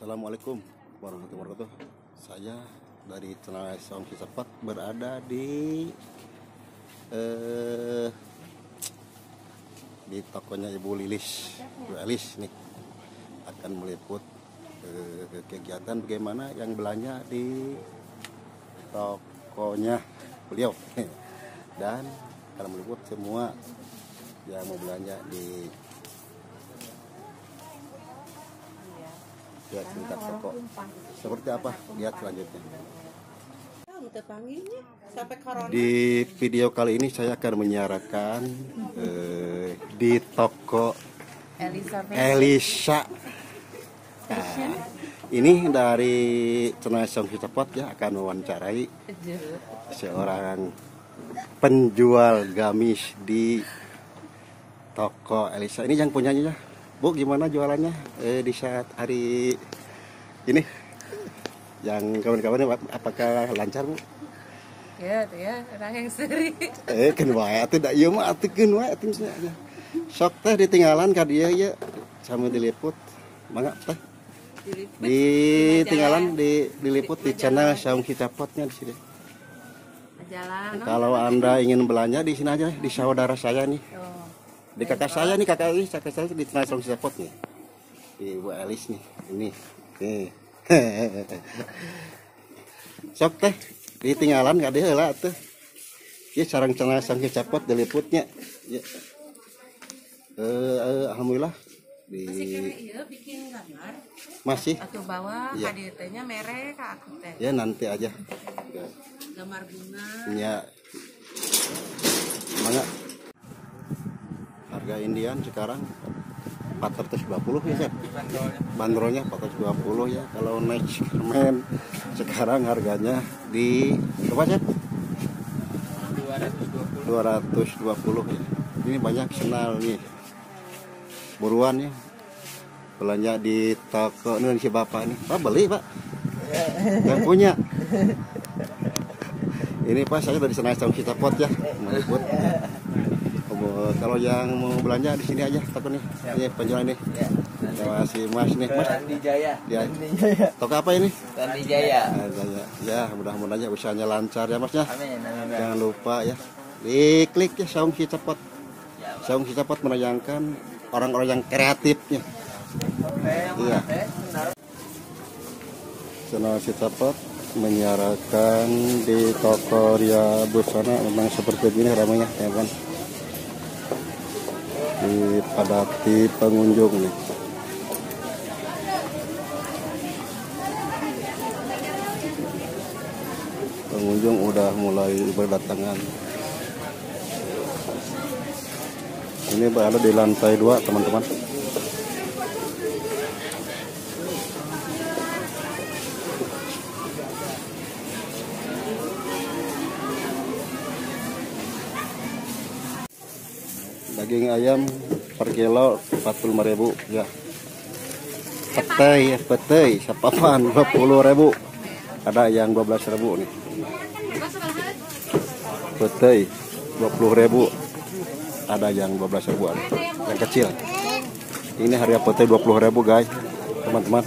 Assalamualaikum warahmatullahi wabarakatuh. Saya dari channel Saung Cicapat berada di tokonya Ibu Lilis, Bu Elis nih, akan meliput kegiatan bagaimana yang belanja di tokonya beliau dan akan meliput semua yang mau belanja di tingkat toko. Seperti apa? Lihat selanjutnya. Di video kali ini saya akan menyiarkan di toko Elisa. Nah, ini dari channel Saung Cicapat ya, akan mewawancarai seorang penjual gamis di toko Elisa. Ini yang punyanya ya. Bu, gimana jualannya di saat hari ini? Yang kawan-kawannya apakah lancar, Bu? Ya, orang yang seri. Kan wae atuh da ieu mah atukeun wae tingnya. Sok teh ditinggalan ka dieu ya sambil diliput. Mangga teh. Ditinggalan diliput di channel Saung Cicapatnya di sini. Kalau Anda ingin belanja di sini aja, di saudara saya nih. Di kakak saya nih, kakak saya di channel Saung Cicapat nih. Di Bu Elis nih. Ini. Nih. Sok teh ditinggalan gak deh lah tuh. Ya sarang channel Saung Cicapat diliputnya. Ya. Alhamdulillah bikin gambar. Masih. Atau bawa ya. KDT-nya merek aku teh. Ya nanti aja. Gambar bunga. Ya. Mangga. Harga Indian sekarang 420 ya, Chef. Bandrolnya 420 ya. Kalau next men sekarang harganya di berapa, Chef? 220 ya. Ini banyak senal nih. Buruan ya. Belanja di toko ini si Bapak nih. Pak beli, Pak. Yang punya. Ini Pak, saya dari channel Saung Cicapat ya. Meliput. Kalau yang mau belanja di sini aja toko nih. Ini penjual ini. Terima kasih Mas nih, Mas. Randi Jaya. Ya. Toko apa ini? Randi Jaya. Ya, mudah-mudahan usahanya lancar ya, Mas ya. Amin. Jangan lupa ya. Diklik ya Saung Cicapat. Saung Cicapat menayangkan orang-orang yang kreatifnya. Iya. Channel Cicapat menyiarkan di toko Ria Busana memang seperti ini ramainya, teman-teman. Dipadati pengunjung nih. Pengunjung udah mulai berdatangan. Ini berada di lantai 2, teman-teman. Daging ayam per kilo 45.000 ya. Petai sapapan 20.000. Ada yang 12.000 nih. Petai 20.000. Ada yang 12.000 yang kecil. Ini harga petai 20.000 guys, teman-teman.